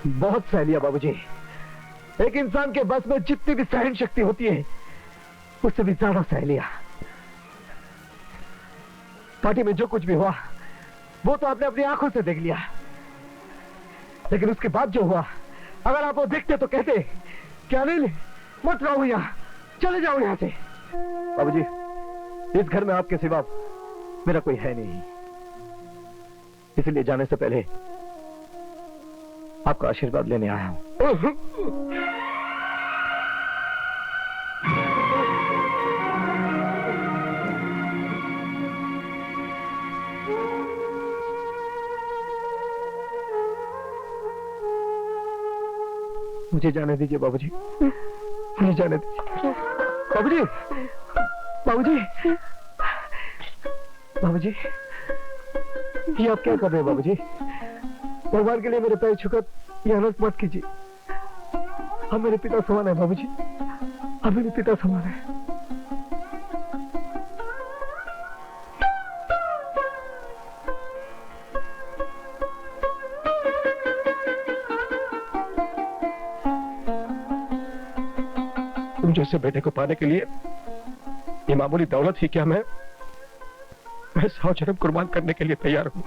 बहुत सह लिया बाबूजी। एक इंसान के बस में जितनी भी सहन शक्ति होती है उससे भी ज्यादा सह लिया। पार्टी में जो कुछ भी हुआ वो तो आपने अपनी आंखों से देख लिया, लेकिन उसके बाद जो हुआ, अगर आप वो देखते तो कहते कि अनिल मत रहो यहां, चले जाओ यहां से। बाबूजी, इस घर में आपके सिवा मेरा कोई है नहीं, इसलिए जाने से पहले आपका आशीर्वाद लेने आया हूं। मुझे जाने दीजिए बाबूजी, मुझे जाने दीजिए। बाबूजी, बाबूजी, बाबूजी, ये आप क्या कर रहे हैं बाबूजी? भगवान के लिए मेरे पैर छूकर ये अनर्थ मत कीजिए। आप मेरे पिता समान है बाबूजी, आप मेरे पिता समान है। तुम जैसे बेटे को पाने के लिए ये मामूली दौलत ही क्या, मैं 100 जन्म कुर्बान करने के लिए तैयार हूं।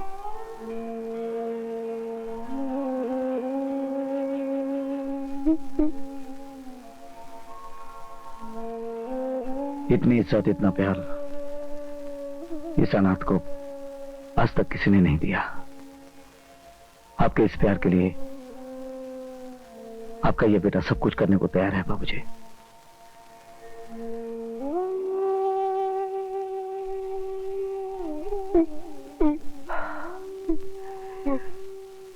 इतनी इज्जत, इतना प्यार इस अनाथ को आज तक किसी ने नहीं दिया। आपके इस प्यार के लिए आपका ये बेटा सब कुछ करने को तैयार है बाबूजी।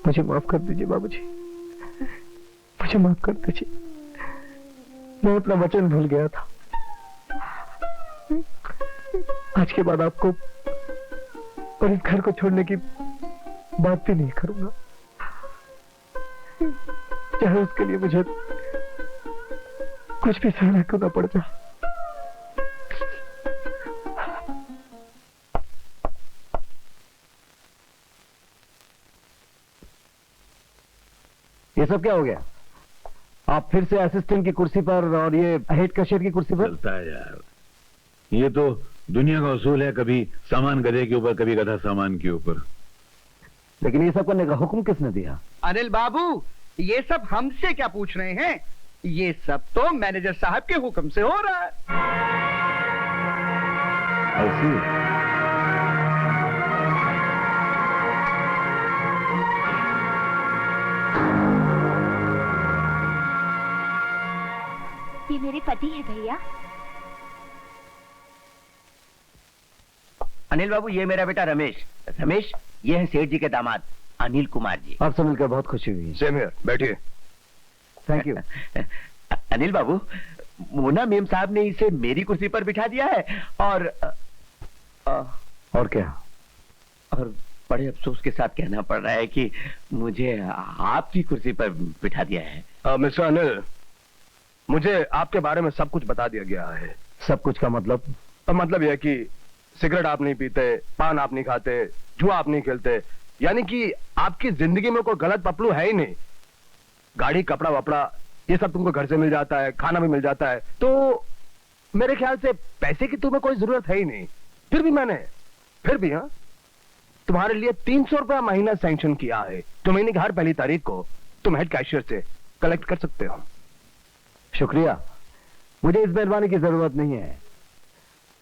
मुझे माफ कर दीजिए बाबूजी, मुझे माफ कर दीजिए। मैं अपना वचन भूल गया था। आज के बाद आपको और इस घर को छोड़ने की बात भी नहीं करूंगा, चाहे उसके लिए मुझे कुछ भी सहना क्यों ना पड़ जाए। ये सब क्या हो गया? आप फिर से असिस्टेंट की कुर्सी पर और ये हेड कैशियर की कुर्सी पर? चलता है यार, ये तो दुनिया का उसूल है, कभी सामान गधे के ऊपर, कभी गधा सामान के ऊपर। लेकिन ये सब करने का हुक्म किसने दिया? अनिल बाबू, ये सब हमसे क्या पूछ रहे हैं? ये सब तो मैनेजर साहब के हुक्म से हो रहा है। ऐसी ये मेरे पति है भैया। अनिल बाबू, ये मेरा बेटा रमेश। रमेश, ये है सेठ जी के दामाद अनिल कुमार जी। आपसे मिलकर बहुत खुशी हुई। सेम हियर, बैठिए। Thank you. Anil Babu, Mona ma'am साहब ने इसे मेरी कुर्सी पर बिठा दिया है और क्या? और बड़े अफसोस के साथ कहना पड़ रहा है कि मुझे आपकी कुर्सी पर बिठा दिया है। मिस्टर अनिल, मुझे आपके बारे में सब कुछ बता दिया गया है। सब कुछ का मतलब? मतलब यह कि सिगरेट आप नहीं पीते, पान आप नहीं खाते, जुआ आप नहीं खेलते, यानी कि आपकी जिंदगी में कोई गलत पपलू है ही नहीं। गाड़ी, कपड़ा वपड़ा ये सब तुमको घर से मिल जाता है, खाना भी मिल जाता है, तो मेरे ख्याल से पैसे की तुम्हें कोई जरूरत है ही नहीं। फिर भी हाँ, तुम्हारे लिए 300 रुपया महीना सैंक्शन किया है, तो महीने की हर पहली तारीख को तुम हेड कैशियर से कलेक्ट कर सकते हो। शुक्रिया, मुझे इस मेहरबानी की जरूरत नहीं है।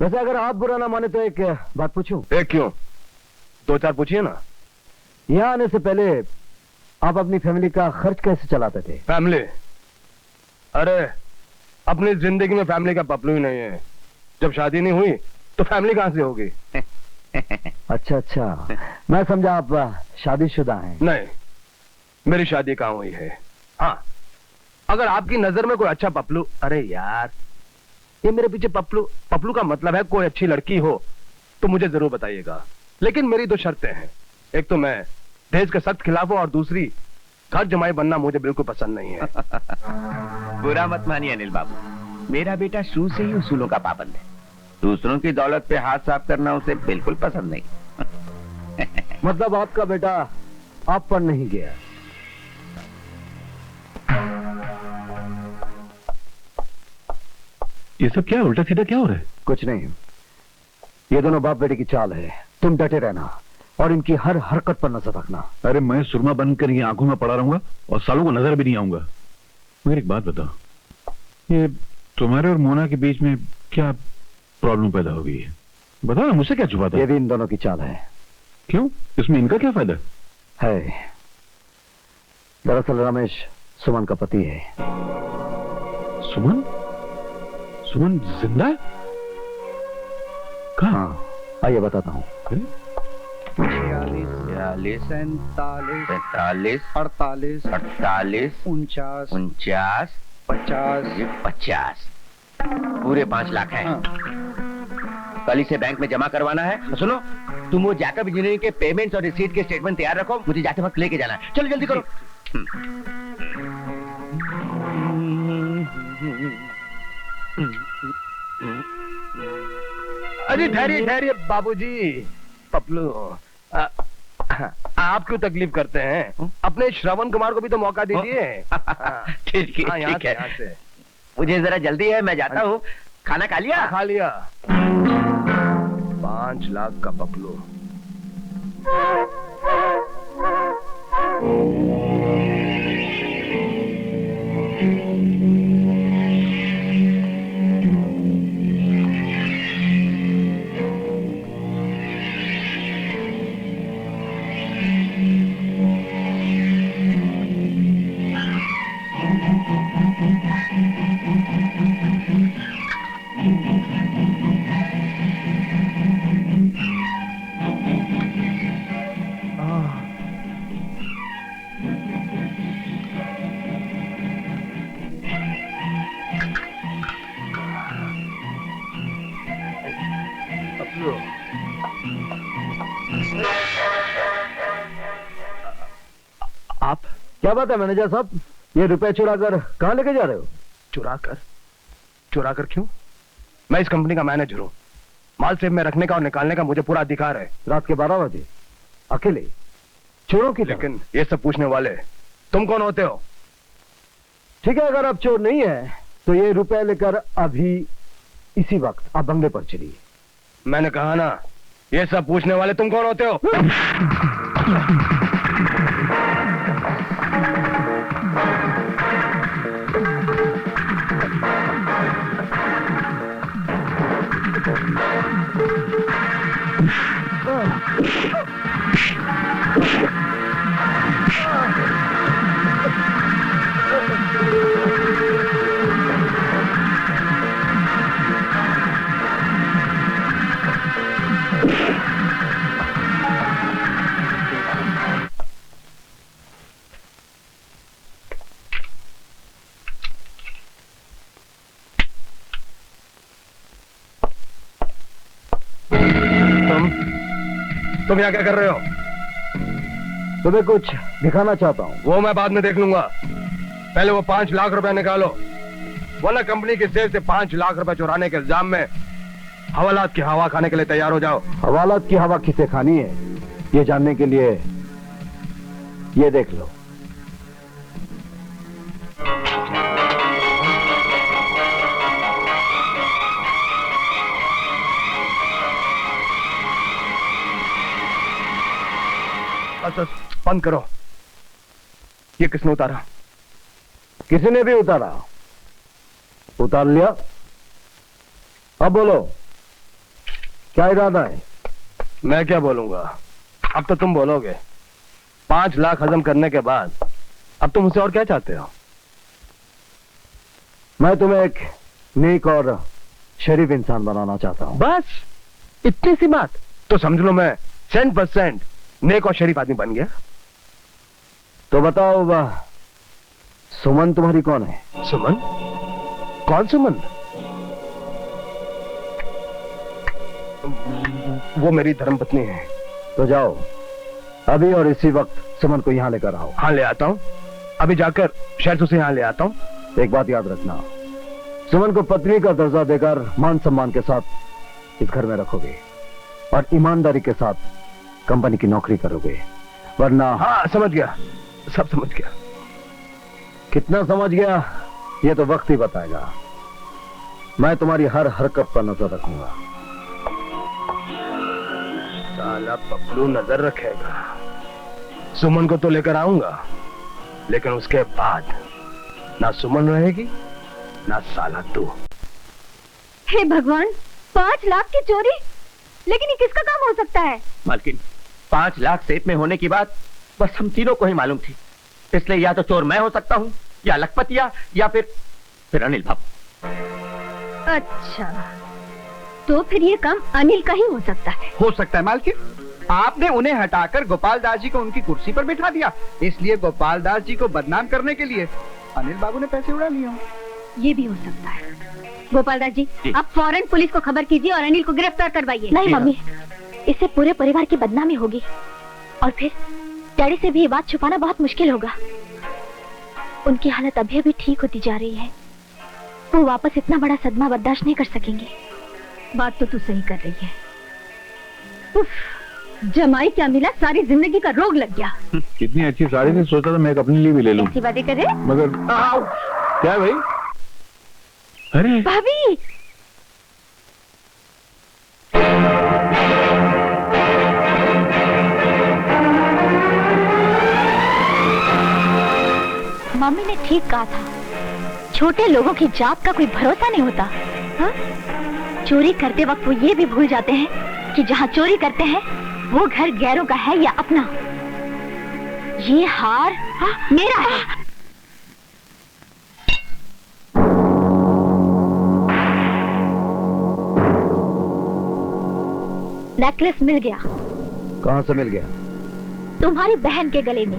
वैसे अगर आप बुरा ना माने तो एक बात पूछूं? एक क्यों, 2-4 पूछिए ना। यहाँ आने से पहले आप अपनी फैमिली का खर्च कैसे चलाते थे? फैमिली? अरे, अपनी जिंदगी में फैमिली का पपलू ही नहीं है। जब शादी नहीं हुई तो फैमिली कहां से होगी? अच्छा, मैं समझा आप शादीशुदा हैं। नहीं, मेरी शादी कहां हुई है। हाँ, अगर आपकी नजर में कोई अच्छा पपलू, अरे यार, ये मेरे पीछे पपलू का मतलब है कोई अच्छी लड़की हो तो मुझे जरूर बताइएगा। लेकिन मेरी 2 शर्तें हैं। एक तो मैं दहेज के सख्त खिलाफ हूं और दूसरी घर जमाई बनना मुझे बिल्कुल पसंद नहीं है। बुरा मत मानिए अनिल बाबू, मेरा बेटा शुरू से ही उसूलों का पाबंद है। दूसरों की दौलत पे हाथ साफ करना उसे बिल्कुल पसंद नहीं। मतलब आपका बेटा आप पर नहीं गया? ये सब क्या उल्टा सीधा क्या हो रहा है? कुछ नहीं, ये दोनों बाप बेटे की चाल है। तुम डटे रहना और इनकी हर हरकत पर नजर रखना। अरे मैं सुरमा बनकर ये आंखों में पड़ा रहूंगा और सालों को नजर भी नहीं आऊंगा। मगर एक बात बताओ, ये तुम्हारे और मोना के बीच में क्या प्रॉब्लम पैदा हो गई है? बताओ ना, मुझसे क्या छुपाता ये है? भी इन दोनों की चाल है। क्यों, इसमें इनका क्या फायदा? है दरअसल रमेश सुमन का पति है। सुमन? सुमन जिंदा है? कहाँ? हाँ, आइए बताता हूँ। 46, 46, 47, 45, 48, 48, 49, 49, 50। ये 50 पूरे 5 लाख हैं। हाँ। कल इसे बैंक में जमा करवाना है। तो सुनो, तुम वो जैकब इंजीनियरिंग के पेमेंट्स और रिसीट के स्टेटमेंट तैयार रखो, मुझे जाते वक्त लेके जाना है। चलो जल्दी करो। अरे ठहरिए ठहरिए बाबूजी। पपलू, आप क्यों तकलीफ करते हैं? अपने श्रवण कुमार को भी तो मौका दीजिए। ठीक है, हाँ, यहाँ ठीक से, है। यहाँ से। मुझे जरा जल्दी है, मैं जाता हूँ। खाना खा लिया? खा लिया। 5 लाख का पपलू। आप क्या बात है मैनेजर साहब, ये रुपए चुराकर कहाँ लेके जा रहे हो? चुराकर? चुराकर क्यों? मैं इस कंपनी का मैनेजर हूँ। माल सेफ में रखने का और निकालने का मुझे पूरा अधिकार है। रात के 12 बजे अकेले चोरों की तरह? लेकिन ये सब पूछने वाले तुम कौन होते हो? ठीक है, अगर आप चोर नहीं है तो ये रुपए लेकर अभी इसी वक्त आप बंगले पर चलिए। मैंने कहा ना, ये सब पूछने वाले तुम कौन होते हो? तुम यहाँ क्या कर रहे हो? तुम्हें कुछ दिखाना चाहता हूँ। वो मैं बाद में देख लूंगा। पहले वो 5 लाख रुपए निकालो, वरना कंपनी की सेफ से 5 लाख रुपए चुराने के इल्जाम में हवालात की हवा खाने के लिए तैयार हो जाओ। हवालात की हवा किसे खानी है, ये जानने के लिए ये देख लो। बस बंद करो। ये किसने उतारा? किसी ने भी उतारा? उतार लिया। अब बोलो, क्या इरादा है? मैं क्या बोलूंगा, अब तो तुम बोलोगे। 5 लाख हजम करने के बाद अब तुम मुझसे और क्या चाहते हो? मैं तुम्हें एक नेक और शरीफ इंसान बनाना चाहता हूँ। बस इतनी सी बात? तो समझ लो मैं 100% नेक और शरीफ आदमी बन गया। तो बताओ सुमन तुम्हारी कौन है? सुमन? कौन सुमन? वो मेरी धर्मपत्नी है। तो जाओ अभी और इसी वक्त सुमन को यहाँ लेकर आओ। हाँ, ले आता हूँ। अभी जाकर शहर से यहाँ ले आता हूँ। एक बात याद रखना, सुमन को पत्नी का दर्जा देकर मान सम्मान के साथ इस घर में रखोगे और ईमानदारी के साथ कंपनी की नौकरी करोगे, वरना। हाँ, समझ गया, सब समझ गया। कितना समझ गया ये तो वक्त ही बताएगा। मैं तुम्हारी हर हरकत पर नजर रखूंगा। साला पपलू नजर रखेगा। सुमन को तो लेकर आऊंगा, लेकिन उसके बाद ना सुमन रहेगी ना साला तू। हे भगवान, 5 लाख की चोरी? लेकिन ये किसका काम हो सकता है? मालकिन, 5 लाख सेफ में होने की बात बस हम तीनों को ही मालूम थी, इसलिए या तो चोर मैं हो सकता हूँ, या लखपतिया, या फिर अनिल बाबू। अच्छा, तो फिर ये काम अनिल का ही हो सकता है। हो सकता है मालकिन, आपने उन्हें हटाकर गोपाल दास जी को उनकी कुर्सी पर बिठा दिया, इसलिए गोपाल दास जी को बदनाम करने के लिए अनिल बाबू ने पैसे उड़ा लिए। ये भी हो सकता है। गोपाल दास जी, आप फौरन पुलिस को खबर कीजिए और अनिल को गिरफ्तार करवाइए। नहीं मम्मी, इससे पूरे परिवार की बदनामी होगी और फिर डैडी से भी ये बात छुपाना बहुत मुश्किल होगा। उनकी हालत अभी अभी ठीक होती जा रही है, वो वापस इतना बड़ा सदमा बर्दाश्त नहीं कर सकेंगे। बात तो तू सही कर रही है। उफ, जमाई क्या मिला, सारी जिंदगी का रोग लग गया। कितनी अच्छी साड़ी थी, सोचा था मैं एक अपने लिए भी ले लूं, ऐसी बातें करे। मगर क्या है भाई? अरे भाभी, मम्मी ने ठीक कहा था, छोटे लोगों की जात का कोई भरोसा नहीं होता। हा? चोरी करते वक्त वो ये भी भूल जाते हैं कि जहाँ चोरी करते हैं वो घर गैरों का है या अपना। ये हार मेरा है। नेकलेस मिल गया। कहां से मिल गया? तुम्हारी बहन के गले में,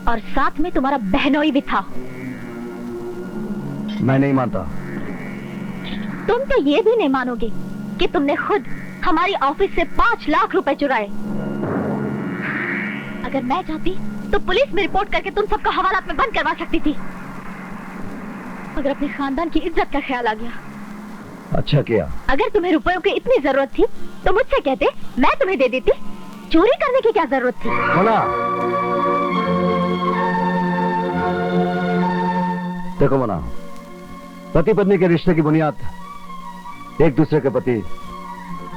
और साथ में तुम्हारा बहनोई भी था। मैं नहीं मानता। तुम तो ये भी नहीं मानोगे कि तुमने खुद हमारी ऑफिस से 5 लाख रुपए चुराए। अगर मैं चाहती तो पुलिस में रिपोर्ट करके तुम सबका हवालात में बंद करवा सकती थी, मगर अपने खानदान की इज्जत का ख्याल आ गया। अच्छा किया। अगर तुम्हें रुपयों की इतनी जरूरत थी तो मुझसे कहते, मैं तुम्हें दे देती। चोरी करने की क्या जरूरत थी? मोना, देखो मोना, पति पत्नी के रिश्ते की बुनियाद एक दूसरे के प्रति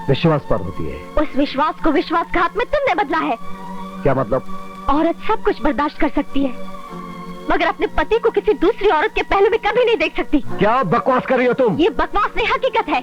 विश्वास पर होती है। उस विश्वास को विश्वासघात में तुमने बदला है। क्या मतलब? औरत सब कुछ बर्दाश्त कर सकती है, मगर अपने पति को किसी दूसरी औरत के पहलू में कभी नहीं देख सकती। क्या बकवास कर रही हो तुम? ये बकवास नहीं, हकीकत है।